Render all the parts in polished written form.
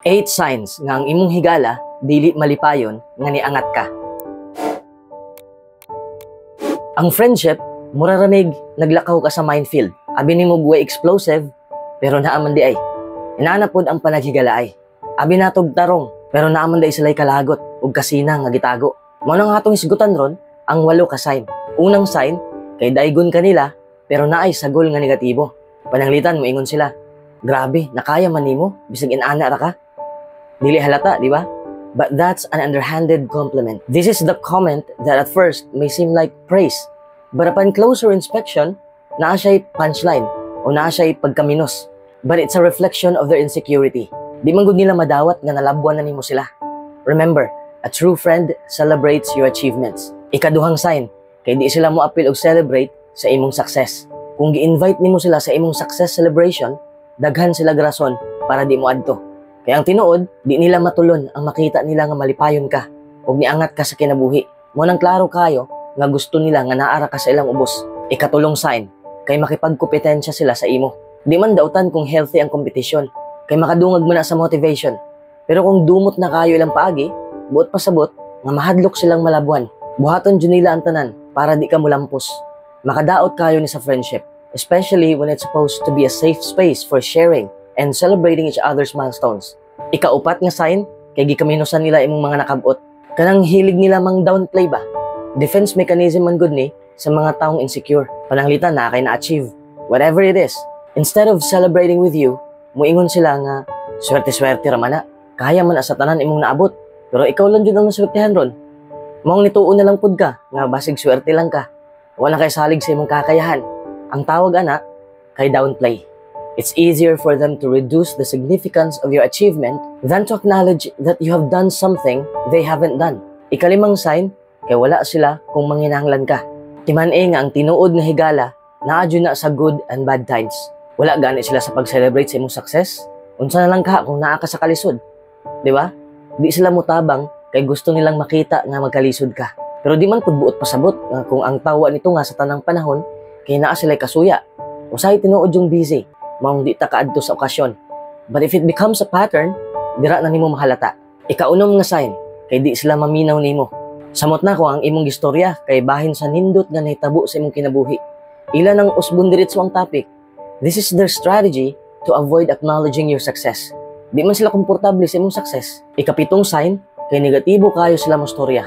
8 signs nga ang imong higala dili malipayon nga niangat ka. Ang friendship mura ramig naglakaw ka sa minefield. Abi nimo buhay explosive pero naaman di ay. Inaana pod ang panaghigalaay. Abi natog tarong pero naaman di sila'y kalagot ug kasina nga gitago. Mao nang atong isgutan ron ang 8 ka sign. Unang sign kay daigon kanila pero naay sagol nga negatibo. Pananglitan mo ingon sila, grabe, nakaya man nimo bisag inaana ra ka. Dili halata, di ba? But that's an underhanded compliment. This is the comment that at first may seem like praise. But upon closer inspection, naa siya'y punchline o naa siya'y pagkaminos. But it's a reflection of their insecurity. Di man gud nila madawat nga nalabuan na nimo sila. Remember, a true friend celebrates your achievements. Ikaduhang sign, kay di sila mo appeal og celebrate sa imong success. Kung gi-invite nimo sila sa imong success celebration, daghan sila grason para di mo adto. Kaya ang tinuod, di nila matulon ang makita nila nga malipayon ka ug niangat ka sa kinabuhi. Mo nang klaro kayo nga gusto nila nga naara ka sa ilang ubos. Ikatulong sign, kay makipagkompetensya sila sa imo. Di man dautan kung healthy ang kompetisyon, kay makadungag mo na sa motivation. Pero kung dumot na kayo ilang paagi, buot pasabot, nga mahadlok silang malabuan. Buhaton dyan nila ang tanan para di ka mulampos. Makadaot kayo ni sa friendship, especially when it's supposed to be a safe space for sharing and celebrating each other's milestones. Ikaupat nga sign, kay gikaminusan nila imong mga nakabot. Kanang hilig nila mang downplay ba? Defense mechanism man good ni sa mga taong insecure. Pananglitan na kay na-achieve. Whatever it is, instead of celebrating with you, muingon sila nga, swerte-swerte raman na. Kaya man sa tanan imong naabot. Pero ikaw lang dyan ang naswertehan ron. Maong nituon na lang pud ka, nga basig swerte lang ka. Wala kay salig sa imong kakayahan. Ang tawag ana, kay downplay. It's easier for them to reduce the significance of your achievement than to acknowledge that you have done something they haven't done. Ikalimang sign, kay wala sila kung manginahanglan ka. Timan-e nga ang tinuod nga higala naadyo na sa good and bad times. Wala gani sila sa pag-celebrate sa imong success. Unsa na lang ka kung naa ka sa kalisod. Di ba? Di sila mutabang kay gusto nilang makita nga magkalisod ka. Pero di man pud buot pasabot nga kung ang tawa nito nga sa tanang panahon kay naa sila'y kasuya. Usahay tinuod yung busy. Maong di ta kaadto sa okasyon. But if it becomes a pattern, dira na nimo mahalata. Ikaunom nga sign, kay di sila maminaw nimo. Samot na ko ang imong gistorya kay bahin sa nindot nga nahitabo sa imong kinabuhi. Ila nang usbon diretso ang topic. This is their strategy to avoid acknowledging your success. Di man sila komportable sa imong success. Ikapitong sign, kay negatibo kayo sila mo storya.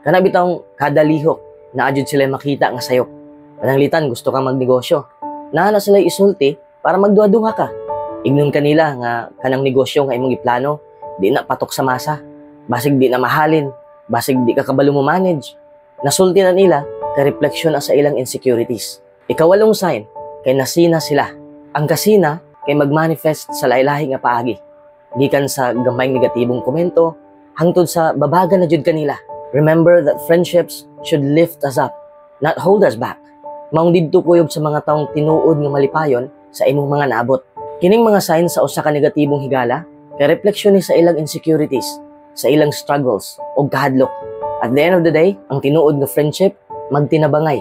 Kana bitang kada lihok, naadjud sila makita nga sayop. Pananglitan gusto ka magnegosyo. Naana sila isulti para magduha-duha ka. Ignon kanila nga kanang negosyo nga imong iplano, di na patok sa masa. Basig di na mahalin, basig di ka kabalo mo manage. Nasulti na nila kay reflection sa ilang insecurities. Ikawalong sign, kay nasina sila. Ang kasina kay magmanifest sa lahi-lahi nga paagi. Gikan sa gamayng negatibong komento, hangtod sa babaga na jud kanila. Remember that friendships should lift us up, not hold us back. Maong didto kuyog sa mga taong tinuod nga malipayon sa imong mga naabot. Kining mga signs sa usa ka negatibong higala kay refleksyon ni sa ilang insecurities, sa ilang struggles o kahadlok. At the end of the day, ang tinuod nga friendship magtinabangay,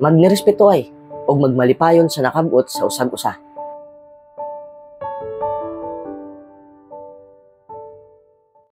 magnirespeto ay og magmalipayon sa nakabot sa usag-usa.